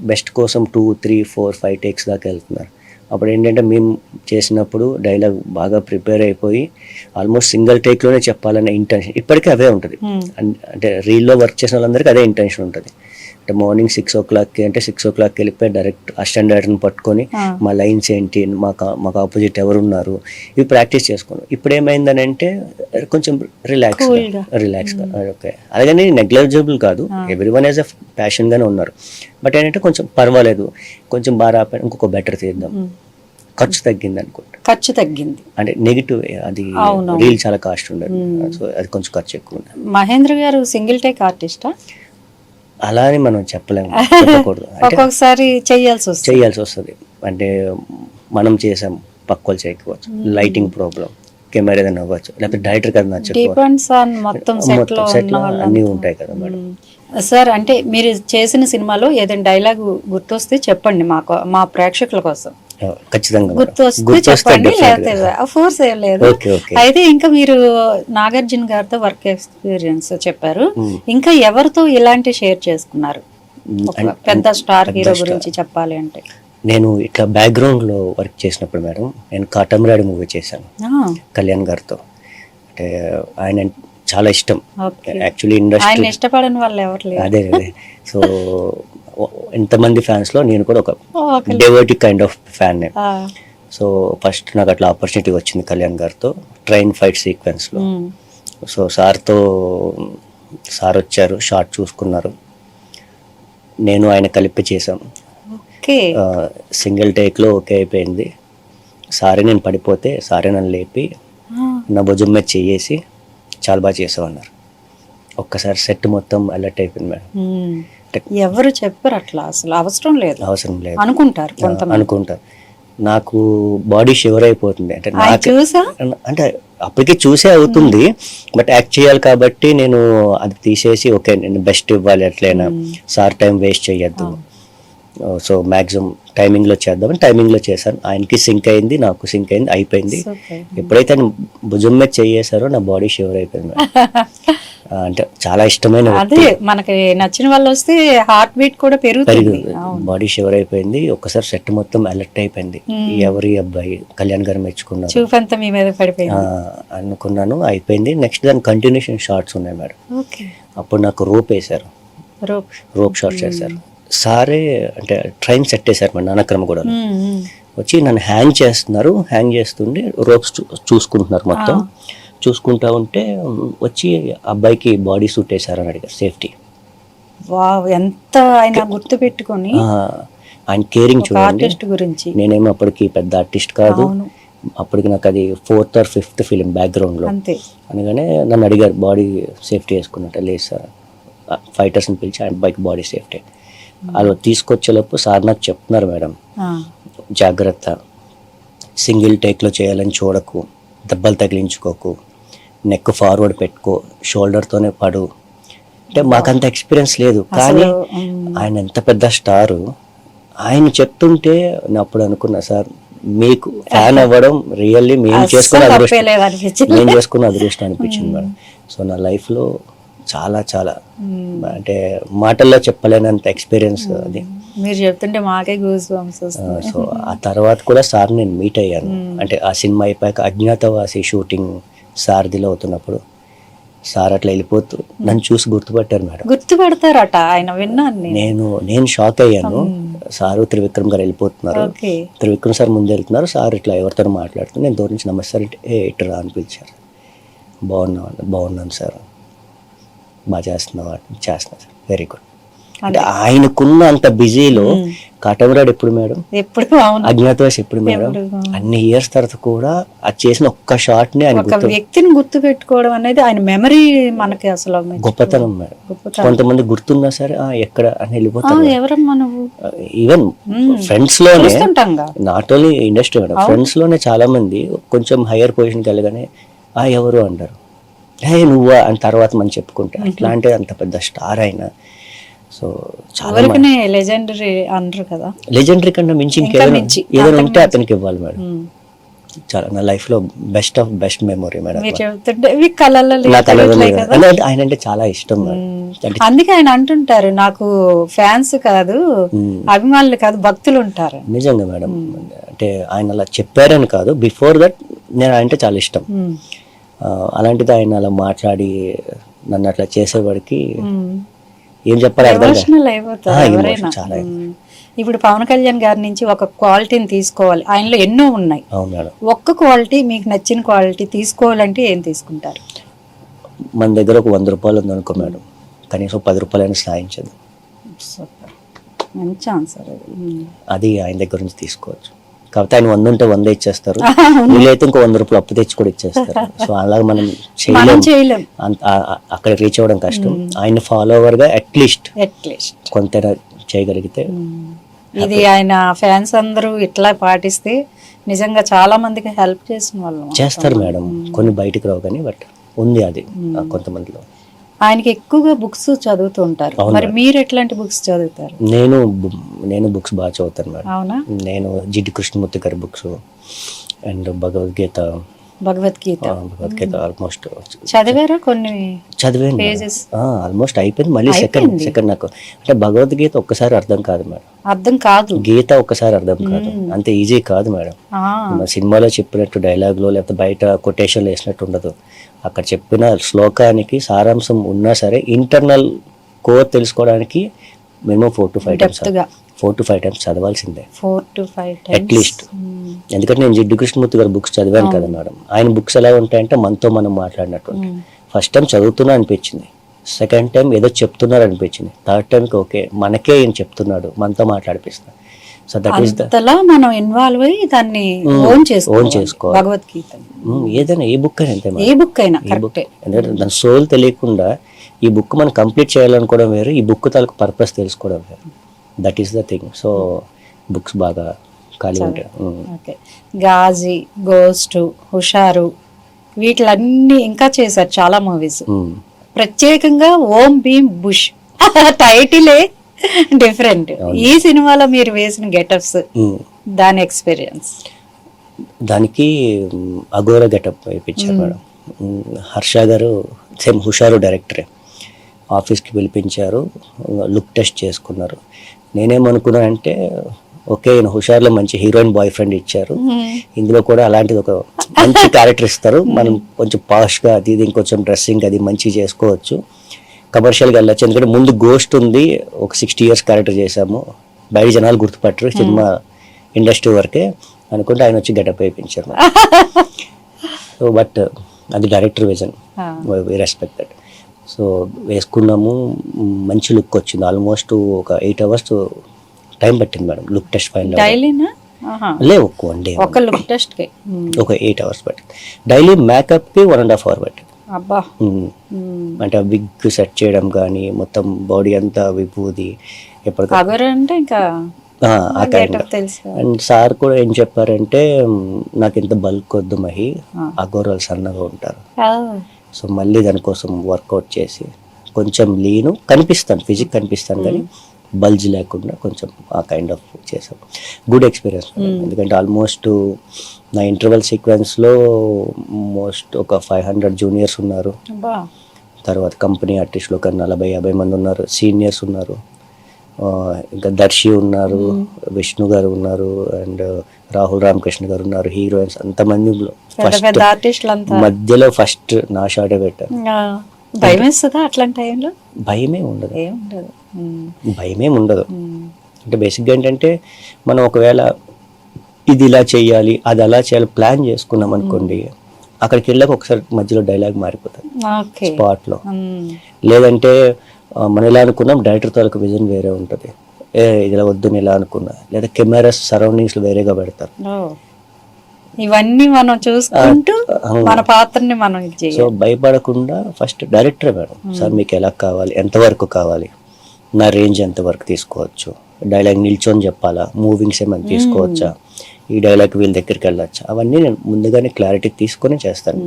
బెస్ట్ కోసం 2, 3, 4, 5 టేక్స్ దాకా వెళ్తున్నారు. అప్పుడు ఏంటంటే మేము చేసినప్పుడు డైలాగ్ బాగా ప్రిపేర్ అయిపోయి ఆల్మోస్ట్ సింగిల్ టేక్లోనే చెప్పాలనే ఇంటెన్షన్ ఇప్పటికీ అవే ఉంటుంది. అంటే రీల్లో వర్క్ చేసిన వాళ్ళందరికీ అదే ఇంటెన్షన్ ఉంటుంది. అంటే మార్నింగ్ 6 o'clockకి అంటే 6 o'clockకి వెళ్ళిపోయి డైరెక్ట్ అసిస్టెంట్ డైరెక్టర్ని పట్టుకొని మా లైన్స్ ఏంటి, మాకు ఆపోజిట్ ఎవరున్నారు, ఇవి ప్రాక్టీస్ చేసుకున్నాం. ఇప్పుడు ఏమైందని అంటే కొంచెం రిలాక్స్గా ఓకే, అలాగని నెగ్లెజిబుల్ కాదు, ఎవ్రీ వన్ యాజ్ అ ప్యాషన్గానే ఉన్నారు. బట్ ఏంటంటే కొంచెం పర్వాలేదు, కొంచెం బాగా రాపాడు, ఇంకొక బెటర్ తీద్దాం, ఖర్చు తగ్గింది అనుకుంటా. ఖర్చు తగ్గింది అంటే నెగిటివ్, అది రీల్ చాలా కాస్ట్ ఉండదు, సో అది కొంచెం ఖర్చు ఎక్కువ ఉంది. మహేంద్ర గారు సింగిల్ టేక్ ఆర్టిస్టా? అలా అని మనం చెప్పలేము, చెప్పకూడదు. ఒక్కొక్కసారి చేయాల్సి వస్తుంది. అంటే మనం చేసాం, పక్కోలు చేయకపోవచ్చు, లైటింగ్ ప్రాబ్లం, కెమెరా ఏదైనా అవ్వచ్చు, లేకపోతే డైరెక్టర్ కదా నచ్చకపోవచ్చు, అన్నీ ఉంటాయి కదా మేడం. సార్ అంటే మీరు చేసిన సినిమాలో ఏదైనా డైలాగ్ గుర్తొస్తే చెప్పండి మా ప్రేక్షకుల కోసం. ఖచ్చితంగా గుర్తొస్తే చెప్పండి, లేకపోతే ఫోర్స్ ఏం లేదు. అయితే ఇంకా మీరు నాగార్జున గారితో వర్క్ ఎక్స్పీరియన్స్ చెప్పారు, ఇంకా ఎవరితో ఇలాంటి షేర్ చేసుకున్నారు? పెద్ద స్టార్ హీరో గురించి చెప్పాలి అంటే నేను ఇట్లా బ్యాక్గ్రౌండ్ లో వర్క్ చేసినప్పుడు మేడం, నేను కాటమరాడి మూవీ చేశాను కళ్యాణ్ గారితో. అంటే ఆయన చాలా ఇష్టం యాక్చువల్లీ, ఇండస్ట్రీ ఇష్టపడని వాళ్ళు ఎవరు లేరు. అదే సో ఎంతమంది ఫ్యాన్స్ లో నేను కూడా ఒక devotic kind of fan. So first నాకు అట్లా ఆపర్చునిటీ వచ్చింది కళ్యాణ్ గారితో ట్రైన్ ఫైట్ సీక్వెన్స్ లో. సో సార్ వచ్చారు, షార్ట్ చూసుకున్నారు, నేను ఆయన కలిపి చేసాం. సింగిల్ టేక్ లో ఓకే అయిపోయింది. సారే నేను పడిపోతే సారే నన్ను లేపి నా భుజం మీద చేసి చాలా బాగా చేసామన్నారు. ఒక్కసారి సెట్ మొత్తం అలర్ట్ అయిపోయింది మేడం. ఎవరు చెప్పారు అట్లా? అసలు అవసరం లేదు అనుకుంటారు. నాకు బాడీ షివర్ అయిపోతుంది. అంటే అంటే అప్పటికే చూసే అవుతుంది, బట్ యాక్ట్ చేయాలి కాబట్టి నేను అది తీసేసి ఓకే నేను బెస్ట్ ఇవ్వాలి, ఎట్లయినా సార్ టైం వేస్ట్ చేయొద్దు, సో మ్యాక్సిమం టైమింగ్లో చేద్దామని టైమింగ్లో చేశాను. ఆయనకి సింక్ అయింది, నాకు సింక్ అయింది, అయిపోయింది. ఎప్పుడైతే ఆయన భుజం మీద చేసారో నా బాడీ షివర్ అయిపోయింది. అంటే చాలా ఇష్టమైన, అదే మనకి నచ్చిన వాళ్ళు వస్తే హార్ట్ బీట్ కూడా పెరుగుతుంది, బాడీ షివర్ అయిపోయింది. ఒక్కసారి సెట్ మొత్తం అలర్ట్ అయిపోయింది, ఎవరి అబ్బాయి కళ్యాణ్ గారు మెచ్చుకున్నారు, చూపంతా మీ మీద పడిపోయింది అనుకున్నాను. అయిపోయింది. నెక్స్ట్ దాని కంటిన్యూషన్ షార్ట్స్ ఉన్నాయి మేడం. అప్పుడు నాకు రోప్ వేశారు, రోప్ షార్ట్స్ వేశారు. సారే అంటే ట్రైన్ సెట్ వేశారు మేడం నానక్రమ కూడా వచ్చి నన్ను హ్యాంగ్ చేస్తున్నారు. హ్యాంగ్ చేస్తుండే రోప్స్ చూసుకుంటున్నారు, మొత్తం చూసుకుంటా ఉంటే వచ్చి అబ్బాయికి బాడీ సూట్ వేసారని అడిగారు, సేఫ్టీ. ఎంత ఆయన గుర్తు పెట్టుకొని ఆయన కేరింగ్ చూడండి. నేనేమో అప్పటికి పెద్ద ఆర్టిస్ట్ కాదు, అప్పటికి నాకు అది 4th or 5th film background లో. అనగానే నన్ను అడిగారు బాడీ సేఫ్టీ వేసుకున్నట్టు. లేదు సార్, ఫైటర్స్ని పిలిచి ఆయన అబ్బాయికి బాడీ సేఫ్టీ. అలా తీసుకొచ్చేలోపు సార్ నాకు చెప్తున్నారు, మేడం జాగ్రత్త, సింగిల్ టేక్లో చేయాలని చూడకు, దెబ్బలు తగిలించుకోకు, నెక్ ఫార్వర్డ్ పెట్టుకో, షోల్డర్తోనే పడు. అంటే మాకంత ఎక్స్పీరియన్స్ లేదు, కానీ ఆయన ఎంత పెద్ద స్టారు, ఆయన చెప్తుంటే నేను అప్పుడు అనుకున్నా, సార్ మీకు ఫ్యాన్ అవ్వడం రియల్లీ మేము చేసుకున్న అదృష్టం అనిపించింది మేడం. సో నా లైఫ్లో చాలా చాలా అంటే మాటల్లో చెప్పలేనంత ఎక్స్పీరియన్స్ అది. మీరు చెప్తుంటే మాకే గూస్ బంప్స్ వస్తున్నాయి. సో ఆ తర్వాత కూడా సార్ నేను మీట్ అయ్యాను. అంటే ఆ సినిమా అయిపోయాక అజ్ఞాతవాసి షూటింగ్ సారథిలో అవుతున్నప్పుడు సార్ అట్లా వెళ్ళిపోతూ నన్ను చూసి గుర్తుపట్టారు మేడం. గుర్తుపడతారట ఆయన, విన్నాను నేను షాక్ అయ్యాను. సారు త్రివిక్రమ్ గారు వెళ్ళిపోతున్నారు, త్రివిక్రమ్ సార్ ముందు వెళ్తున్నారు, సార్ ఇట్లా ఎవరితో మాట్లాడుతున్నారు, నేను దూరం నుంచి నమస్తే అంటే ఇట్లా అని పిలిచారు. బాగున్నాను సార్, బాగా చేస్తున్నావు సార్, వెరీ గుడ్. అంటే ఆయనకున్న అంత బిజీలో కాటమరాడు ఎప్పుడు మేడం, అజ్ఞాతవాసి ఎప్పుడు మేడం, అన్ని ఇయర్స్ తర్వాత కూడా అది చేసిన ఒక్క షాట్ ని ఆయన వ్యక్తిని గుర్తు పెట్టుకోవడం అనేది ఆయన మెమరీ మనకి అసలు గొప్పతనం మేడం. కొంతమంది గుర్తున్నా సరే ఎక్కడ అని వెళ్ళిపోతారు. ఈవెన్ ఫ్రెండ్స్ లోనే, not only industry madam, friends లోనే చాలా మంది కొంచెం హైయర్ పొజిషన్కి వెళ్ళగానే ఎవరు అంటారు, నువ్వా అని తర్వాత మనం చెప్పుకుంటే. అట్లాంటి అంత పెద్ద స్టార్ అయినా సో చాలా లెజెండరీ అంటారు కదా, లెజెండరీ కన్నా మించి ఏదైనా ఉంటే అతనికి ఇవ్వాలి మేడం. చాలా నా లైఫ్ లో best of best memory madam. ఆయన అంటే చాలా ఇష్టం మేడం. అందుకే ఆయన అంటుంటారు, నాకు ఫ్యాన్స్ కాదు అభిమానులు కాదు భక్తులు ఉంటారు. నిజంగా మేడం, అంటే ఆయన అలా చెప్పారని కాదు, బిఫోర్ దట్ నేను ఆయన అంటే చాలా ఇష్టం. అలాంటిది ఆయన అలా మాట్లాడి నన్ను అట్లా చేసేవాడికి ఏం చెప్పాలి అర్థం కాదు. ఎమోషనల్ అయిపోతారు ఎవరైనా. ఎమోషన్ చాలా. ఇప్పుడు పవన్ కళ్యాణ్ గారి నుంచి ఒక క్వాలిటీని తీసుకోవాలి, ఆయనలో ఎన్నో ఉన్నాయి. అవును మేడం. ఒక్క క్వాలిటీ మీకు నచ్చిన క్వాలిటీ తీసుకోవాలంటే ఏం తీసుకుంటారు? మన దగ్గర ఒక 100 రూపాయలు ఉంది అనుకో మేడం, కనీసం 10 రూపాయలైనా సాయించదు. సూపర్, మంచి ఆన్సర్ అది. అది ఆయన దగ్గర నుంచి తీసుకోవచ్చు. కాకపోతే ఆయన 100 ఉంటే 100 ఇచ్చేస్తారు, వీళ్ళైతే ఇంకో 100 రూపాయలు అప్పు తెచ్చి కూడా ఇచ్చేస్తారు. సో అలాగే మనం చేయలేం, అక్కడ రీచ్ అవ్వడం కష్టం. ఆయన ఫాలోవర్ గా అట్లీస్ట్ కొంత చేయగలిగితే. ఇది ఆయన ఫ్యాన్స్ అందరూ ఇట్లా పాటిస్తే నిజంగా చాలా మందికి హెల్ప్ చేసిన వాళ్ళు చేస్తారు మేడం. కొన్ని బయటికి రావు కానీ బట్ ఉంది అది కొంతమందిలో. ఆయనకి ఎక్కువగా బుక్స్ చదువుతూ ఉంటారు. మరి మీరు ఎట్లాంటి బుక్స్ చదువుతారు? నేను బుక్స్ బాగా చదువుతాను మేడం. అవునా? నేను జిడ్డు కృష్ణమూర్తి గారి బుక్స్ అండ్ భగవద్గీత ఆల్మోస్ట్ చదివారా? కొన్ని చదివాను, ఆల్మోస్ట్ అయిపోయింది. మళ్ళీ సెకండ్ నాకు అంటే భగవద్గీత ఒక్కసారి అర్థం కాదు మేడం. అర్థం కాదు, గీత ఒక్కసారి అర్థం కాదు, అంత ఈజీ కాదు మేడం. సినిమాలో చెప్పినట్టు డైలాగ్ లో లేకపోతే బయట కొటేషన్లు వేసినట్టు ఉండదు. అక్కడ చెప్పిన శ్లోకానికి సారాంశం ఉన్నా సరే ఇంటర్నల్ కోర్ తెలుసుకోవడానికి minimum 4 to 5 times చదవాల్సిందే, 4 to 5 times at least. ఎందుకంటే నేను జిడ్డు కృష్ణమూర్తి గారి బుక్స్ చదివాను కదా మేడం. ఆయన బుక్స్ ఎలా ఉంటాయంటే మనతో మనం మాట్లాడినట్టు. ఫస్ట్ టైం చదువుతున్నా అనిపించింది, సెకండ్ టైం ఏదో చెప్తున్నారు అనిపించింది, థర్డ్ టైంకి ఓకే మనకే ఏం చెప్తున్నాడు, మనతో మాట్లాడిపిస్తా. సో దట్ ఈస్ మనం ఇన్వాల్వ్ అయ్యి దాన్ని ఓన్ చేసుకోవాలి. భగవద్గీత ఏదైనా ఏ బుక్ అయినా అంతే, ఏ బుక్ అయినా ఎందుకంటే దాని సోల్ తెలియకుండా ఈ బుక్ మనం కంప్లీట్ చేయాలనుకోవడం వేరు, ఈ బుక్ తాలూకు పర్పస్ తెలుసుకోవడం వేరు. That is the thing. So books బాగా ఖాళీ ఉంటాయి. గాజీ, గోస్ట్, హుషారు వీటిలన్నీ ఇంకా చేశారు చాలా మూవీస్. ప్రత్యేకంగా ఓం భీమ్ బుష్ టైటిలే డిఫరెంట్. ఈ సినిమాలో మీరు వేసిన గెటప్స్, దాని ఎక్స్పీరియన్స్? దానికి అఘోర గెటప్ వేయించారు మేడం. హర్ష గారు సేమ్ హుషారు డైరెక్టరే, ఆఫీస్కి పిలిపించారు, లుక్ టెస్ట్ చేసుకున్నారు. నేనేమనుకున్నానంటే ఓకే ఈయన హుషార్లో మంచి హీరోయిన్ బాయ్ ఫ్రెండ్ ఇచ్చారు, ఇందులో కూడా అలాంటిది ఒక మంచి క్యారెక్టర్ ఇస్తారు, మనం కొంచెం పాష్గా అది ఇది ఇంకొంచెం డ్రెస్సింగ్ అది మంచి చేసుకోవచ్చు, కమర్షియల్గా వెళ్ళచ్చు. ఎందుకంటే ముందు గోస్ట్ ఉంది, ఒక 60 years క్యారెక్టర్ చేశాము, బయట జనాలు గుర్తుపట్టరు, సినిమా ఇండస్ట్రీ వరకే అనుకుంటే ఆయన వచ్చి గెటప్ వేయించారు. సో బట్ అది director vision, we respect that. So వేసుకున్నాము, మంచి లుక్ వచ్చింది. ఆల్మోస్ట్ ఒక 8 hours టైం పట్టింది మేడం లుక్ టెస్ట్ ఫైనల్. లేవు వన్ డే ఒక లుక్ టెస్ట్ ఒక 8 hours పట్టింది. డైలీ మేకప్కి 1.5 hours పట్టింది. అంటే ఆ విగ్ సెట్ చేయడం కానీ మొత్తం బాడీ అంతా విభూది అంటే ఇంకా అండ్ సార్ కూడా ఏం చెప్పారంటే నాకు ఇంత బల్క్ వద్దు మహి, అఘోరాలు సన్నగా ఉంటారు. సో మళ్ళీ దానికోసం వర్కౌట్ చేసి కొంచెం లీను కనిపిస్తాను, ఫిజిక్ కనిపిస్తాను కానీ బల్జ్ లేకుండా కొంచెం ఆ కైండ్ ఆఫ్ చేసాం. Good experience. ఎందుకంటే ఆల్మోస్ట్ నా ఇంటర్వెల్ సీక్వెన్స్లో మోస్ట్ ఒక 500 juniors ఉన్నారు, తర్వాత కంపెనీ ఆర్టిస్టులు ఒక 40-50 మంది ఉన్నారు, సీనియర్స్ ఉన్నారు, ఇంకా దర్శి ఉన్నారు, విష్ణు గారు ఉన్నారు, అండ్ రాహుల్ రామకృష్ణ గారు ఉన్నారు, హీరోయిన్స్ అంతమంది మధ్యలో ఫస్ట్ నా షాటే పెట్టారు. భయం వేస్తుందా అట్లాంటి టైంలో? భయమే ఉండదు. అంటే బేసిక్గా ఏంటంటే మనం ఒకవేళ ఇది ఇలా చేయాలి అది అలా చేయాలి ప్లాన్ చేసుకున్నాం అనుకోండి, అక్కడికి వెళ్ళాక ఒకసారి మధ్యలో డైలాగ్ మారిపోతుంది స్పాట్లో. లేదంటే మనం ఎలా అనుకున్నాం డైరెక్టర్ తాలూకు విజన్ వేరే ఉంటుంది, ఇలా వద్దుని ఇలా అనుకున్నా, లేదా కెమెరాస్ సరౌండింగ్స్ వేరేగా పెడతారు. ఇవన్నీ మనం చూసుకుంటూ మన పాత్రని మనం సో భయపడకుండా ఫస్ట్ డైరెక్టర్ మేడం, సార్ మీకు ఎలా కావాలి, ఎంతవరకు కావాలి, నా రేంజ్ ఎంతవరకు తీసుకోవచ్చు, డైలాగ్ నిల్చొని చెప్పాలా, మూవింగ్స్ ఏమైనా తీసుకోవచ్చా, ఈ డైలాగ్ వీళ్ళ దగ్గరికి వెళ్ళొచ్చా, అవన్నీ నేను ముందుగానే క్లారిటీ తీసుకొని చేస్తాను.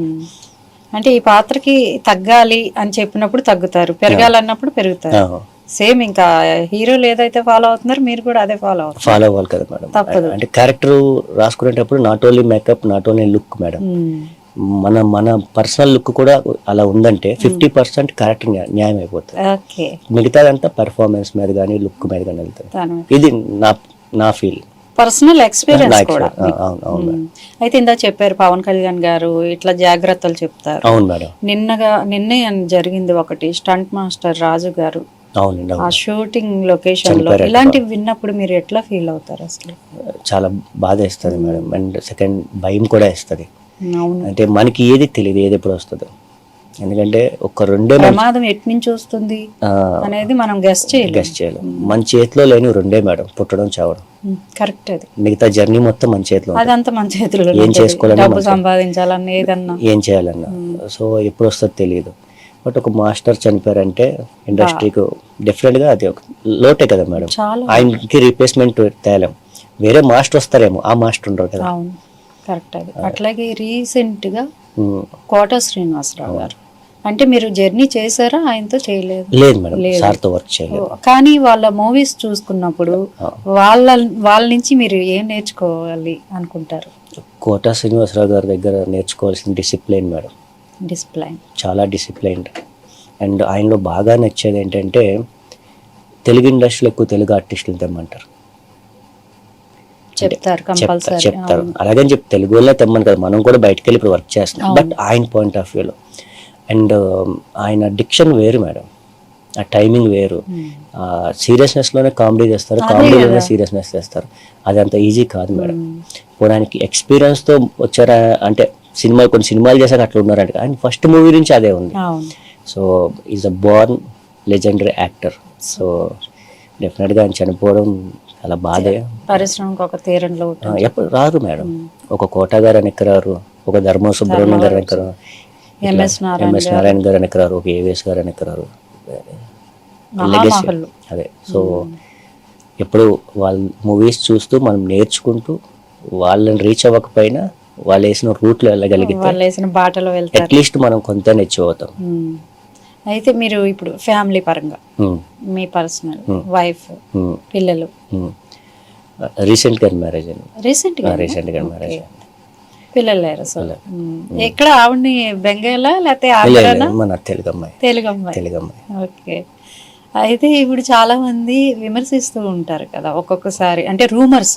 అంటే ఈ పాత్రకి తగ్గాలి అని చెప్పినప్పుడు తగ్గుతారు, పెరగాలన్నప్పుడు పెరుగుతారు. సేమ్ ఇంకా హీరోలు ఏదైతే ఫాలో అవుతున్నారో మీరు కూడా అదే ఫాలో అవ్వాలి కదా మేడం. అంటే క్యారెక్టర్ రాసుకునేటప్పుడు not only makeup, not only look madam, మన పర్సనల్ లుక్ కూడా అలా ఉందంటే 50% క్యారెక్టర్ న్యాయం అయిపోతుంది, మిగతాదంతా పెర్ఫార్మెన్స్ మీద కానీ లుక్ మీద కానీ వెళ్తాయి. ఇది నా ఫీల్. పర్సనల్ ఎక్స్పీరియన్స్ కూడా అవును అవును మేడం. అయితే ఇందా చెప్పారు పవన్ కళ్యాణ్ గారు ఇట్లా జాగ్రత్తలు చెప్తారు. అవును మేడం. నిన్నే జరిగింది ఒకటి, స్టంట్ మాస్టర్ రాజు గారు అవునండి ఆ షూటింగ్ లొకేషన్ లో చనిపోయారు. ఇలాంటివి విన్నప్పుడు మీరు ఎట్లా ఫీల్ అవుతారు అసలు? చాలా బాధ వేస్తుంది మేడం. అండ్ సెకండ్ భయం కూడా వేస్తుంది. అవును, అంటే మనకి ఏది తెలియదు ఏది ఎప్పుడు వస్తుందో. ఎందుకంటే ఒక రెండే ప్రమాదం ఎటు నుంచి వస్తుంది అనేది మనం గెస్ట్ చేయలేం. మన చేతిలో లేని రెండే మేడం, పుట్టడం చావడం. కరెక్ట్. అది మిగతా జర్నీ మొత్తం మన చేతిలో ఉంటుంది. అదంతా మన చేతిలో ఏం చేసుకోవాలన్నా డబ్బు సంపాదించాలన్నా ఏదన్నా ఏం చేయాలన్నా. సో ఎప్పుడు వస్తుందో తెలియదు. బట్ ఒక మాస్టర్ చనిపోయారంటే ఇండస్ట్రీకి డెఫినెట్గా అది ఒక లోటే కదా మేడం. చాలా ఆయనకి రీప్లేస్మెంట్ తేలేం. వేరే మాస్టర్ వస్తారేమో, ఆ మాస్టర్ ఉండరు కదా. అవును, కరెక్ట్. అది అట్లాగే రీసెంట్ గా కోట శ్రీనివాసరావు గారు, అంటే మీరు జర్నీ చేశారా ఆయనతో? చేయలేదు. లేదు మేడం, సార్తో వర్క్ చేయలేదు. కానీ వాళ్ళ మూవీస్ చూసుకున్నప్పుడు వాళ్ళ నుంచి మీరు ఏం నేర్చుకోవాలి అనుకుంటారు? కోట శ్రీనివాసరావు గారి దగ్గర నేర్చుకోవాల్సిన డిసిప్లైన్ మేడం. డిసిప్లైన్, చాలా డిసిప్లైన్డ్. అండ్ ఆయనలో బాగా నచ్చేది ఏంటంటే తెలుగు ఇండస్ట్రీలో ఎక్కువ తెలుగు ఆర్టిస్టులు తెమ్మంటారు, చెప్తారు కంపల్సరీ చెప్తారు. అలాగని చెప్పి తెలుగు వాళ్ళే తెమ్మని కదా, మనం కూడా బయటకు వెళ్ళి ఇప్పుడు వర్క్ చేస్తున్నాం. బట్ ఆయన పాయింట్ ఆఫ్ వ్యూలో అండ్ ఆయన డిక్షన్ వేరు మేడం, ఆ టైమింగ్ వేరు. సీరియస్నెస్లోనే కామెడీ చేస్తారు, కామెడీలోనే సీరియస్నెస్ చేస్తారు. అది అంత ఈజీ కాదు మేడం. పోరానికి ఎక్స్పీరియన్స్తో వచ్చారా అంటే కొన్ని సినిమాలు చేశాక అట్లా ఉన్నారంట. ఆయన ఫస్ట్ మూవీ నుంచి అదే ఉంది. So is a Born legendary actor. So డెఫినెట్గా ఆయన చనిపోవడం చాలా బాధే. పరిశ్రమకు ఒక తీరంలో ఎప్పుడు రారు మేడం. ఒక కోట గారు అని ఎక్కరారు, ఒక ధర్మ సుబ్రహ్మణ్యం గారు అని ఎక్కరారు, ఎంఎస్ నారాయణ గారు అని ఎక్కరారు, ఒక ఏవిఎస్ గారు అని ఎక్కరారు. అదే. సో ఎప్పుడు వాళ్ళ మూవీస్ చూస్తూ మనం నేర్చుకుంటూ వాళ్ళని రీచ్ అవ్వకపోయినా వాళ్ళు వేసిన రూట్లో వెళ్ళగలిగితే, వాళ్ళు వేసిన బాటలో వెళ్తారు, అట్లీస్ట్ మనం కొంత నేర్చుకోతాం. అయితే మీరు ఇప్పుడు ఫ్యామిలీ పరంగా మీ పర్సనల్ వైఫ్ పిల్లలు రీసెంట్గా మ్యారేజ్ అయింది. రీసెంట్గా మ్యారేజ్ పిల్లలు లేరు అసలు? ఎక్కడ ఆవిడని బెంగాలా లేకపోతే మన తెలుగు అమ్మాయి. ఓకే. అయితే ఇప్పుడు చాలా మంది విమర్శిస్తూ ఉంటారు కదా ఒక్కొక్కసారి, అంటే రూమర్స్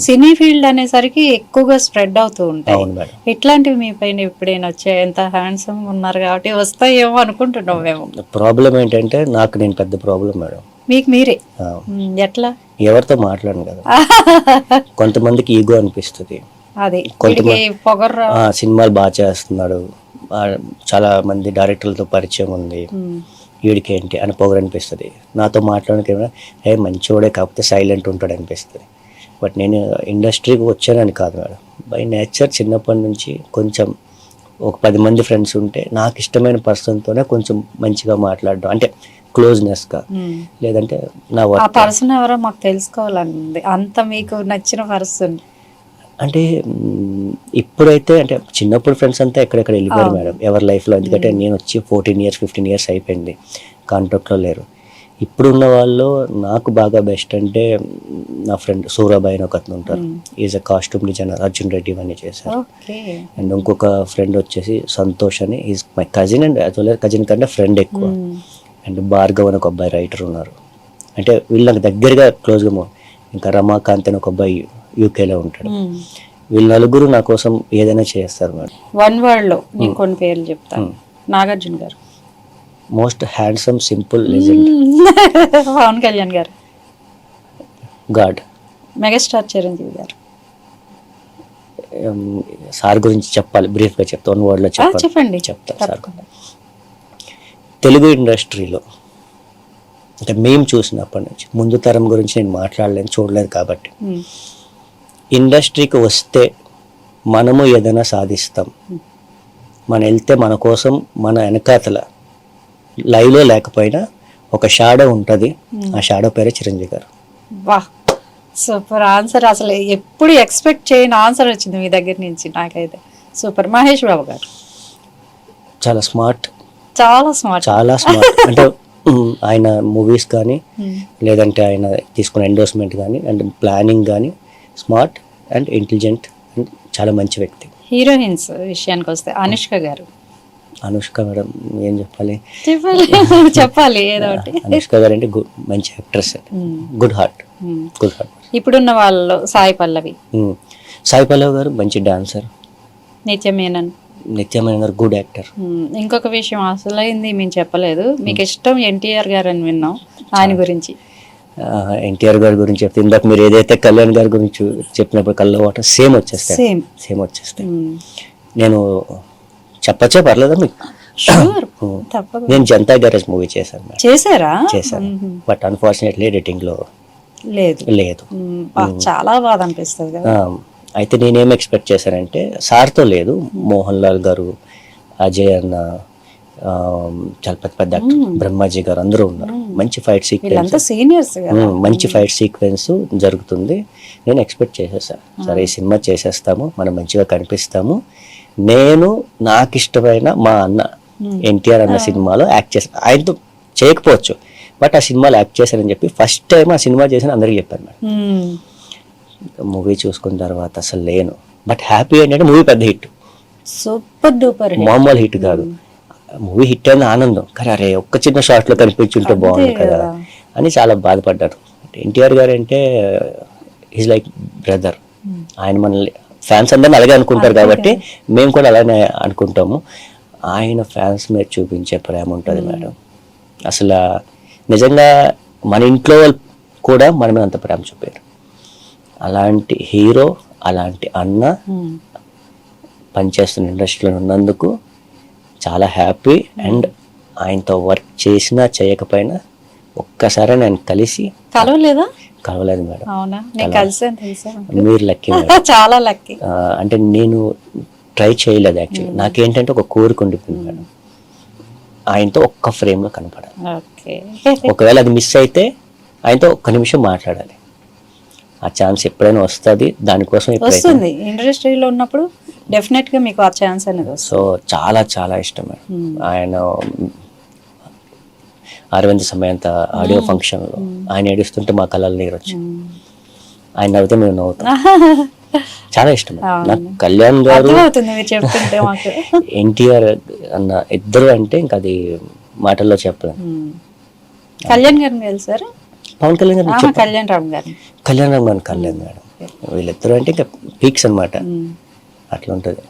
సినీ ఫీల్డ్ అనేసరికి ఎక్కువగా స్ప్రెడ్ అవుతూ ఉంటాయి. ఇట్లాంటివి మీ పైన ఎప్పుడైనా వచ్చాయి? ఎంత హ్యాండ్సమ్ ఉన్నారు కాబట్టి వస్తాయేమో అనుకుంటున్నాం మేము. ప్రాబ్లం ఏంటంటే నాకు నేను పెద్ద ప్రాబ్లం మేడం. మీకు మీరే ఎట్లా? ఎవరితో మాట్లాడను కదా. కొంతమందికి ఈగో అనిపిస్తుంది. అదే పొగరు. సినిమాలు బాగా చేస్తున్నాడు, చాలా మంది డైరెక్టర్లతో పరిచయం ఉంది, వీడికి ఏంటి అని పొగరు అనిపిస్తుంది. నాతో మాట్లాడడానికి మంచివాడే కాకపోతే సైలెంట్ ఉంటాడు అనిపిస్తుంది. బట్ నేను ఇండస్ట్రీకి వచ్చానని కాదు మేడం, బై నేచర్ చిన్నప్పటి నుంచి కొంచెం ఒక 10 మంది ఫ్రెండ్స్ ఉంటే నాకు ఇష్టమైన పర్సన్తోనే కొంచెం మంచిగా మాట్లాడడం, అంటే క్లోజ్నెస్గా. లేదంటే నా పర్సన్ ఎవరో మాకు తెలుసుకోవాలండి, అంత మీకు నచ్చిన పర్సన్. అంటే ఇప్పుడైతే అంటే చిన్నప్పుడు ఫ్రెండ్స్ అంతా ఎక్కడెక్కడ వెళ్ళిపోయారు మేడం ఎవరి లైఫ్లో. ఎందుకంటే నేను వచ్చి 14 years 15 years అయిపోయింది, కాంటాక్ట్లో లేరు. ఇప్పుడున్న వాళ్ళు నాకు బాగా బెస్ట్ అంటే నా ఫ్రెండ్ సూరాబాయ్ అని ఒక అతను ఉంటారు, is a costume designer, Arjun Reddy ఇవన్నీ చేశారు. అండ్ ఇంకొక ఫ్రెండ్ వచ్చేసి సంతోష్ అని, ఈజ్ మై కజిన్. అండ్ యాక్చువల్గా కజిన్ కంటే ఫ్రెండ్ ఎక్కువ. అండ్ భార్గవ్ అని ఒక అబ్బాయి రైటర్ ఉన్నారు. అంటే వీళ్ళకి దగ్గరగా క్లోజ్గా. ఇంకా రమాకాంత్ అని ఒక అబ్బాయి యూకేలో ఉంటాడు. వీళ్ళు నలుగురు నా కోసం ఏదైనా చేస్తారు మేడం. వన్ వర్డ్ లో నేను కొన్ని పేర్లు చెప్తాను. Nagarjuna garu most handsome simple legend. Pawan Kalyan garu god. Megastar Chiranjeevi గారు. సార్ గురించి చెప్పాలి, బ్రీఫ్గా చెప్తా, వన్ వర్డ్లో చెప్పండి. చెప్తా సార్. తెలుగు ఇండస్ట్రీలో అంటే మేము చూసినప్పటి నుంచి, ముందు తరం గురించి నేను మాట్లాడలేను, చూడలేదు కాబట్టి, ఇండస్ట్రీకి వస్తే మనము ఏదైనా సాధిస్తాం, మనం వెళ్తే మన కోసం మన వెనకాతల లైవ్లో లేకపోయినా ఒక షాడో ఉంటుంది, ఆ షాడో పేరే చిరంజీవి గారు. వాహ్, సూపర్ ఆన్సర్. అసలు ఎప్పుడు ఎక్స్పెక్ట్ చేయని ఆన్సర్ వచ్చింది మీ దగ్గర నుంచి నాకైతే. సూపర్. మహేష్ బాబు గారు చాలా స్మార్ట్, చాలా స్మార్ట్. అంటే ఆయన మూవీస్ కానీ లేదంటే ఆయన తీసుకున్న ఎండోర్స్మెంట్ కానీ అండ్ ప్లానింగ్ కానీ స్మార్ట్ అండ్ ఇంటెలిజెంట్ అండ్ చాలా మంచి వ్యక్తి. హీరోయిన్స్ విషయానికి వస్తే అనుష్క గారు. అనుష్క మేడం ఏం చెప్పాలి, చెప్పాలి ఏదో ఒకటి. అనుష్క గారు అంటే మంచి యాక్ట్రెస్, గుడ్ హార్ట్. ఇప్పుడున్న వాళ్ళలో సాయి పల్లవి, సాయి పల్లవి గారు మంచి డాన్సర్, నిత్యమేనన్, నిత్యమైన గారు గుడ్ యాక్టర్. ఇంకొక విషయం అసలైంది మేము చెప్పలేదు, మీకు ఇష్టం ఎన్టీఆర్ గారు అని విన్నాం, ఆయన గురించి. ఎన్టీఆర్ గారి గురించి చెప్తే ఇందాక మీరు ఏదైతే కళ్యాణ్ గారి గురించి చెప్పినప్పుడు కళ్ళ వాటర్ సేమ్ వచ్చేస్తాయి, సేమ్ వచ్చేస్తాయి. నేను చెప్పచ్చే పర్లేదా మీకు? నేను జనతా గ్యారేజ్ మూవీ చేశాను. చేశాను, బట్ అన్ఫార్చునేట్లీ ఎడిటింగ్ లో లేదు. చాలా బాధ అనిపిస్తుంది కదా. అయితే నేనేం ఎక్స్పెక్ట్ చేశానంటే, సార్తో లేదు, మోహన్ లాల్ గారు, అజయ్ అన్న, చాలా పెద్ద పెద్ద బ్రహ్మాజీ గారు అందరూ ఉన్నారు. మంచి ఫైట్ సీక్వెన్స్, మంచి ఫైట్ సీక్వెన్స్ జరుగుతుంది. నేను ఎక్స్పెక్ట్ చేసేసాను, సరే ఈ సినిమా చేసేస్తాము, మనం మంచిగా కనిపిస్తాము. నేను నాకు ఇష్టమైన మా అన్న ఎన్టీఆర్ అన్న సినిమాలో యాక్ట్ చేశాను. ఆయనతో చేయకపోవచ్చు, బట్ ఆ సినిమాలో యాక్ట్ చేశానని చెప్పి ఫస్ట్ టైం ఆ సినిమా చేసిన అందరికి చెప్పాను మేడం. మూవీ చూసుకున్న తర్వాత అసలు లేను, బట్ హ్యాపీ ఏంటంటే మూవీ పెద్ద హిట్, సూపర్ డూపర్, మామూలు హిట్ కాదు. మూవీ హిట్ అయిన ఆనందం, కానీ అరే ఒక్క చిన్న షార్ట్ లో కనిపించుంటే బాగుంది కదా అని చాలా బాధపడ్డారు. ఎన్టీఆర్ గారు అంటే ఈజ్ లైక్ బ్రదర్. ఆయన మనల్ని ఫ్యాన్స్ అందరినీ అలాగే అనుకుంటారు కాబట్టి మేము కూడా అలానే అనుకుంటాము. ఆయన ఫ్యాన్స్ మీద చూపించే ప్రేమ ఉంటుంది మేడం, అసలు నిజంగా మన ఇంట్లో వాళ్ళు కూడా మన మీద అంత ప్రేమ చూపారు. అలాంటి హీరో, అలాంటి అన్న పనిచేస్తున్న ఇండస్ట్రీలో ఉన్నందుకు చాలా హ్యాపీ. అండ్ ఆయనతో వర్క్ చేసినా చేయకపోయినా ఒక్కసారి నేను కలవలేదు మేడం. మీరు లక్కీ చాలా లక్కీ. అంటే నేను ట్రై చేయలేదు యాక్చువల్లీ. నాకేంటంటే ఒక కోరిక ఉండిపోయింది మేడం, ఆయనతో ఒక్క ఫ్రేమ్ లో కనపడాలి. ఒకవేళ అది మిస్ అయితే ఆయనతో ఒక్క నిమిషం మాట్లాడాలి. ఆ ఛాన్స్ ఎప్పుడైనా వస్తుంది, దానికోసం వస్తుంది. ఇండస్ట్రీలో ఉన్నప్పుడు డెఫినెట్ గా మీకు ఆ ఛాన్స్ అనేది వస్తుంది. సో చాలా చాలా ఇష్టం మేడం. ఆయన అరవింద్ సమయంత ఆడియో ఫంక్షన్ లో ఆయన ఏడుస్తుంటే మా కళ్ళలో నీరు వచ్చి, ఆయన నవ్వుతే మేము నవ్వుతాం. చాలా ఇష్టం నాకు కళ్యాణ్ గారు, ఎన్టీఆర్ అన్న ఇద్దరు అంటే ఇంకా అది మాటల్లో చెప్పలేం. కళ్యాణ్ గారిని తెలుసారా? పవన్ కళ్యాణ్ గారు, కళ్యాణ్ రామ్ గారు కళ్యాణ్ మేడం, వీళ్ళిద్దరు అంటే ఇంకా పీక్స్ అనమాట, అట్లా ఉంటుంది.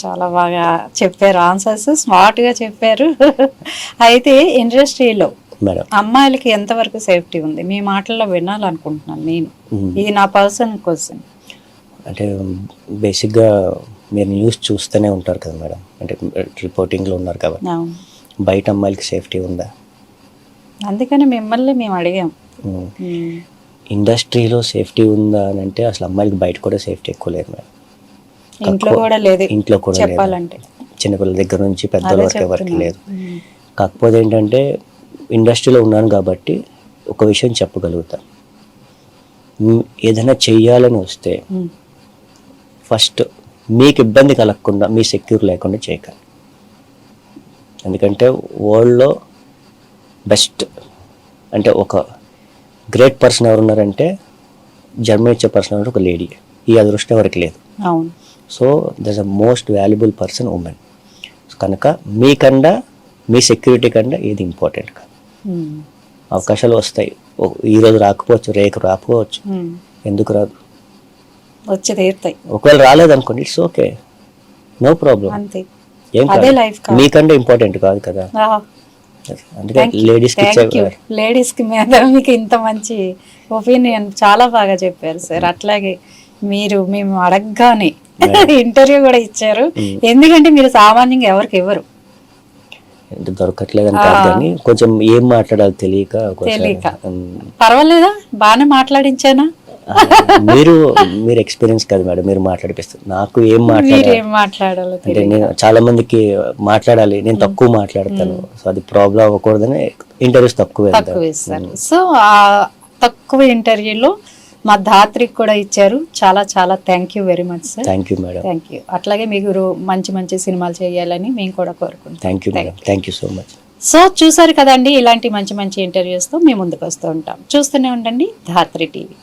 చాలా బాగా చెప్పారు, ఆన్సర్స్ స్మార్ట్ గా చెప్పారు. అయితే ఇండస్ట్రీలో అమ్మాయిలకి ఎంతవరకు సేఫ్టీ ఉంది మీ మాటల్లో వినాలనుకుంటున్నాను నేను. ఇది నా పర్సనల్ క్వశ్చన్. అంటే బేసిక్గా మీరు న్యూస్ చూస్తూనే ఉంటారు కదా మేడం, అంటే రిపోర్టింగ్లో ఉన్నారు కాబట్టి, బయట అమ్మాయిలకి సేఫ్టీ ఉందా? అందుకని మిమ్మల్ని మేము అడిగాం. ఇండస్ట్రీలో సేఫ్టీ ఉందా అని అంటే అసలు అమ్మాయిలకి బయట కూడా సేఫ్టీ ఎక్కువ లేదు మేడం. ఇంట్లో కూడా లేదు, ఇంట్లో కూడా చెప్పాలంటే చిన్నపిల్లల దగ్గర నుంచి పెద్దల వరకు ఎవరికి లేదు. కాకపోతే ఏంటంటే ఇండస్ట్రీలో ఉన్నాను కాబట్టి ఒక విషయం చెప్పగలుగుతాను, ఏదైనా చెయ్యాలని వస్తే ఫస్ట్ మీకు ఇబ్బంది కలగకుండా, మీ సెక్యూర్ లేకుండా చేయకండి. ఎందుకంటే వరల్డ్లో బెస్ట్ అంటే ఒక గ్రేట్ పర్సన్ ఎవరున్నారంటే జన్మనిచ్చే పర్సన్ అంటే ఒక లేడీ. ఈ అదృష్టం ఎవరికి లేదు. So that's the most valuable person women. కనుక మీకన్నా మీ సెక్యూరిటీ కన్నా ఏది ఇంపార్టెంట్ కాదు. అవకాశాలు వస్తాయి, ఈరోజు రాకపోవచ్చు, రేపు రాకపోవచ్చు, ఎందుకు రాదు, వచ్చి తీరుతాయి. ఒకవేళ రాలేదనుకోండి, ఇట్స్ ఓకే, నో ప్రాబ్లం. ఏం మీకంటే ఇంపార్టెంట్ కాదు కదా. అందుకే లేడీస్ కి మీద మీకు ఇంత మంచి ఒపీనియన్ చాలా బాగా చెప్పారు సార్. అట్లాగే మీరు మేము అడగగానే ఇంటర్వ్యూ కూడా ఇచ్చారు, ఎందుకంటే మీరు సామాన్యంగా ఎవరికి ఇవ్వరు, దొరకట్లేదని కాదు కానీ కొంచెం ఏం మాట్లాడాలి తెలియక. పర్వాలేదా, బాగానే మాట్లాడించానా? మీరు ఎక్స్పీరియన్స్ కాదు మేడం, మీరు మాట్లాడిపిస్తారు. నాకు ఏం మాట్లాడాలి అంటే నేను చాలా మందికి మాట్లాడాలి, నేను తక్కువ మాట్లాడతాను. సో అది ప్రాబ్లం అవ్వకూడదని ఇంటర్వ్యూస్ తక్కువ ఇస్తారు. సో ఆ తక్కువ ఇంటర్వ్యూలో మా ధాత్రికి కూడా ఇచ్చారు. చాలా చాలా thank you very much sir. Thank you madam. Thank you. అట్లాగే మీరు మంచి మంచి సినిమాలు చేయాలని మేము కూడా కోరుకుంటాం. Thank you madam, thank you so much. So చూసారు కదండి, ఇలాంటి మంచి మంచి ఇంటర్వ్యూస్తో మేము ముందుకు వస్తూ ఉంటాం. చూస్తూనే ఉండండి ధాత్రి టీవీ.